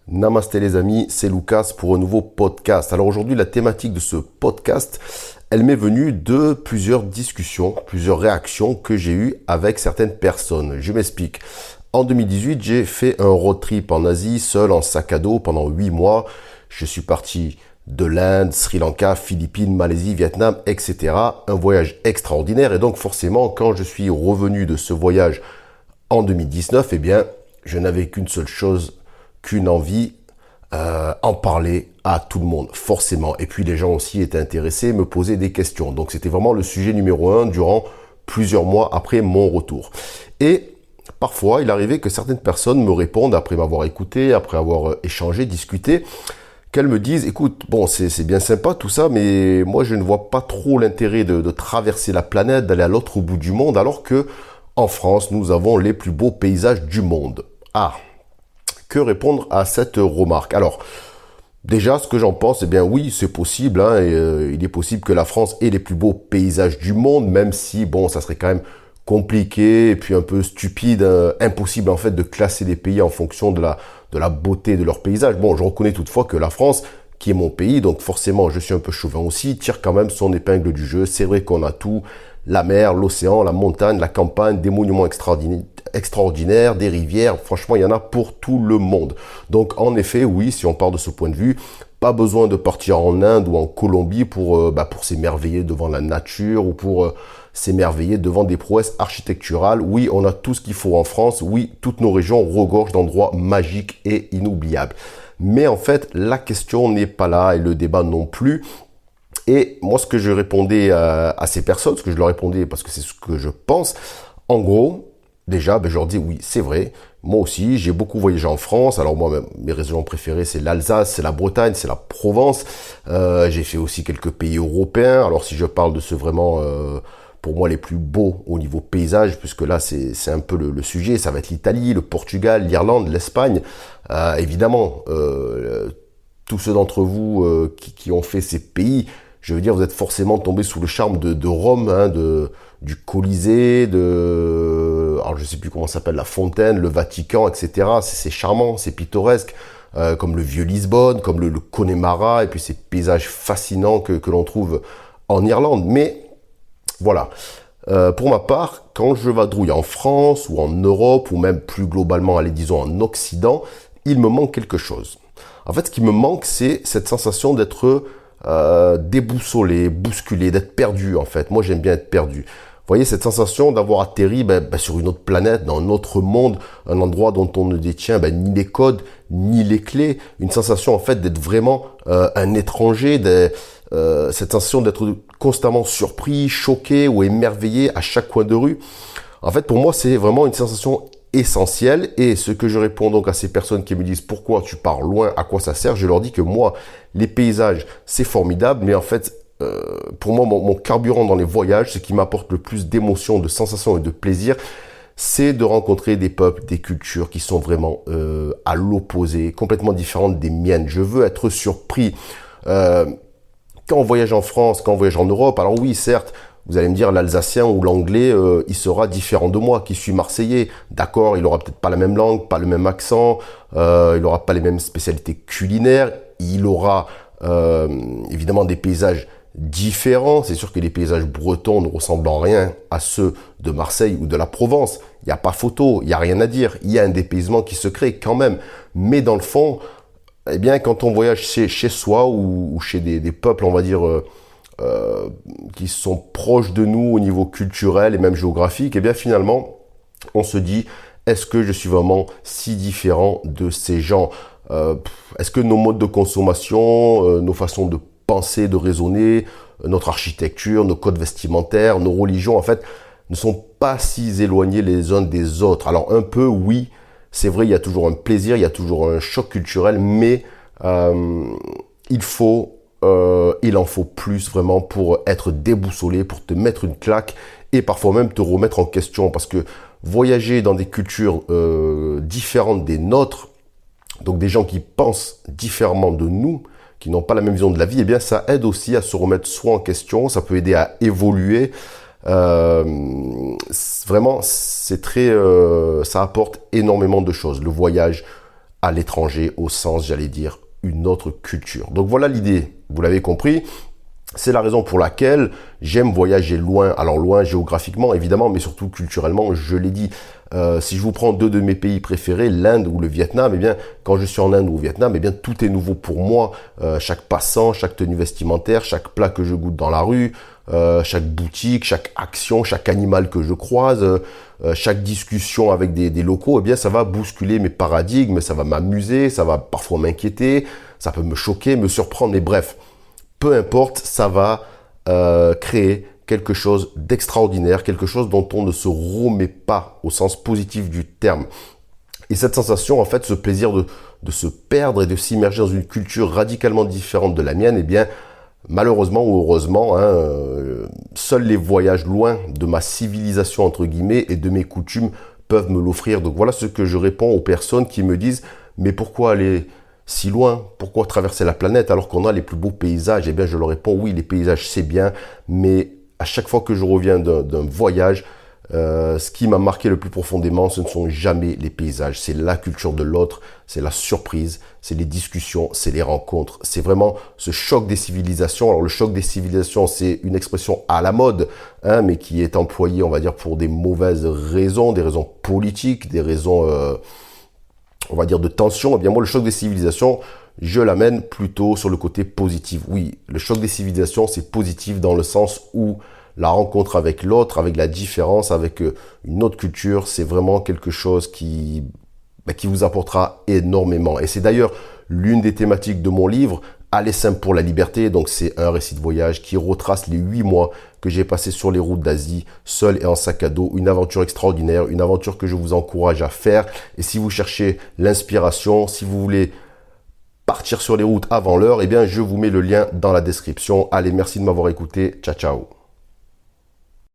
Namasté les amis, c'est Lucas pour un nouveau podcast. Alors aujourd'hui, la thématique de ce podcast, elle m'est venue de plusieurs discussions, plusieurs réactions que j'ai eues avec certaines personnes. Je m'explique. En 2018, j'ai fait un road trip en Asie, seul en sac à dos pendant 8 mois. Je suis parti de l'Inde, Sri Lanka, Philippines, Malaisie, Vietnam, etc. Un voyage extraordinaire et donc forcément, quand je suis revenu de ce voyage en 2019, eh bien, je n'avais qu'une seule chose, qu'une envie, en parler à tout le monde, forcément. Et puis les gens aussi étaient intéressés, me posaient des questions. Donc c'était vraiment le sujet numéro 1 durant plusieurs mois après mon retour. Et parfois, il arrivait que certaines personnes me répondent après m'avoir écouté, après avoir échangé, discuté, qu'elles me disent, écoute, bon, c'est bien sympa tout ça, mais moi je ne vois pas trop l'intérêt de traverser la planète, d'aller à l'autre bout du monde, alors que en France, nous avons les plus beaux paysages du monde. Ah, que répondre à cette remarque? Alors, déjà, ce que j'en pense, eh bien oui, c'est possible. Il est possible que la France ait les plus beaux paysages du monde, même si, bon, ça serait quand même compliqué et puis un peu stupide, impossible en fait de classer les pays en fonction de la beauté de leurs paysages. Bon, je reconnais toutefois que la France, qui est mon pays, donc forcément je suis un peu chauvin aussi, tire quand même son épingle du jeu. C'est vrai qu'on a tout, la mer, l'océan, la montagne, la campagne, des monuments extraordinaires, des rivières, franchement il y en a pour tout le monde. Donc en effet, oui, si on part de ce point de vue, pas besoin de partir en Inde ou en Colombie pour s'émerveiller devant la nature ou pour s'émerveiller devant des prouesses architecturales. Oui, on a tout ce qu'il faut en France. Oui, toutes nos régions regorgent d'endroits magiques et inoubliables. Mais en fait, la question n'est pas là et le débat non plus. Et moi, ce que je répondais à ces personnes, ce que je leur répondais parce que c'est ce que je pense, en gros, déjà, je leur dis oui, c'est vrai. Moi aussi, j'ai beaucoup voyagé en France. Alors moi, mes régions préférées, c'est l'Alsace, c'est la Bretagne, c'est la Provence. J'ai fait aussi quelques pays européens. Alors si je parle de ceux vraiment, pour moi, les plus beaux au niveau paysage, puisque là, c'est un peu le sujet. Ça va être l'Italie, le Portugal, l'Irlande, l'Espagne. Évidemment, tous ceux d'entre vous qui ont fait ces pays, je veux dire, vous êtes forcément tombés sous le charme de Rome, du Colisée, alors je sais plus comment ça s'appelle, la Fontaine, le Vatican, etc. C'est charmant, c'est pittoresque, comme le vieux Lisbonne, comme le Connemara, et puis ces paysages fascinants que l'on trouve en Irlande. Mais voilà. Pour ma part, quand je vadrouille en France ou en Europe, ou même plus globalement, allez, disons en Occident, il me manque quelque chose. En fait, ce qui me manque, c'est cette sensation d'être déboussolé, bousculé, d'être perdu en fait. Moi, j'aime bien être perdu. Vous voyez, cette sensation d'avoir atterri sur une autre planète, dans un autre monde, un endroit dont on ne détient ni les codes, ni les clés. Une sensation en fait d'être vraiment un étranger, cette sensation d'être constamment surpris, choqué ou émerveillé à chaque coin de rue. En fait, pour moi, c'est vraiment une sensation essentielle. Et ce que je réponds donc à ces personnes qui me disent pourquoi tu pars loin, à quoi ça sert, je leur dis que moi, les paysages, c'est formidable, mais en fait, pour moi, mon carburant dans les voyages, ce qui m'apporte le plus d'émotions, de sensations et de plaisir, c'est de rencontrer des peuples, des cultures qui sont vraiment à l'opposé, complètement différentes des miennes. Je veux être surpris. Quand on voyage en France, quand on voyage en Europe, alors oui, certes, vous allez me dire, l'Alsacien ou l'Anglais, il sera différent de moi, qui suis Marseillais. D'accord, il aura peut-être pas la même langue, pas le même accent, il aura pas les mêmes spécialités culinaires, il aura évidemment des paysages différents. C'est sûr que les paysages bretons ne ressemblent en rien à ceux de Marseille ou de la Provence. Il n'y a pas photo, il n'y a rien à dire. Il y a un dépaysement qui se crée quand même. Mais dans le fond, eh bien, quand on voyage chez soi ou chez des peuples, on va dire, qui sont proches de nous au niveau culturel et même géographique, et bien finalement, on se dit, est-ce que je suis vraiment si différent de ces gens? Est-ce que nos modes de consommation, nos façons de penser, de raisonner, notre architecture, nos codes vestimentaires, nos religions, en fait, ne sont pas si éloignés les uns des autres? Alors un peu, oui, c'est vrai, il y a toujours un plaisir, il y a toujours un choc culturel, mais il en faut plus vraiment pour être déboussolé, pour te mettre une claque et parfois même te remettre en question. Parce que voyager dans des cultures différentes des nôtres, donc des gens qui pensent différemment de nous, qui n'ont pas la même vision de la vie, eh bien ça aide aussi à se remettre soi en question, ça peut aider à évoluer. Vraiment, c'est très, ça apporte énormément de choses. Le voyage à l'étranger au sens, j'allais dire, une autre culture. Donc voilà l'idée, vous l'avez compris. C'est la raison pour laquelle j'aime voyager loin. Alors loin géographiquement évidemment, mais surtout culturellement, je l'ai dit. Si je vous prends deux de mes pays préférés, l'Inde ou le Vietnam, eh bien, quand je suis en Inde ou au Vietnam, eh bien, tout est nouveau pour moi. Chaque passant, chaque tenue vestimentaire, chaque plat que je goûte dans la rue, chaque boutique, chaque action, chaque animal que je croise, chaque discussion avec des locaux, eh bien, ça va bousculer mes paradigmes, ça va m'amuser, ça va parfois m'inquiéter, ça peut me choquer, me surprendre, mais bref. Peu importe, ça va créer quelque chose d'extraordinaire, quelque chose dont on ne se remet pas au sens positif du terme. Et cette sensation, en fait, ce plaisir de se perdre et de s'immerger dans une culture radicalement différente de la mienne, eh bien, malheureusement ou heureusement, seuls les voyages loin de ma civilisation, entre guillemets, et de mes coutumes peuvent me l'offrir. Donc voilà ce que je réponds aux personnes qui me disent « Mais pourquoi aller si loin, pourquoi traverser la planète alors qu'on a les plus beaux paysages ?» Eh bien, je leur réponds, oui, les paysages, c'est bien, mais à chaque fois que je reviens d'un voyage, ce qui m'a marqué le plus profondément, ce ne sont jamais les paysages, c'est la culture de l'autre, c'est la surprise, c'est les discussions, c'est les rencontres, c'est vraiment ce choc des civilisations. Alors le choc des civilisations, c'est une expression à la mode, mais qui est employée, on va dire, pour des mauvaises raisons, des raisons politiques, des raisons... on va dire de tension. Eh bien moi, le choc des civilisations, je l'amène plutôt sur le côté positif. Oui, le choc des civilisations, c'est positif dans le sens où la rencontre avec l'autre, avec la différence, avec une autre culture, c'est vraiment quelque chose qui vous apportera énormément. Et c'est d'ailleurs l'une des thématiques de mon livre, Aller simple pour la liberté. Donc c'est un récit de voyage qui retrace les 8 mois que j'ai passé sur les routes d'Asie, seul et en sac à dos. Une aventure extraordinaire, une aventure que je vous encourage à faire. Et si vous cherchez l'inspiration, si vous voulez partir sur les routes avant l'heure, eh bien je vous mets le lien dans la description. Allez, merci de m'avoir écouté. Ciao, ciao.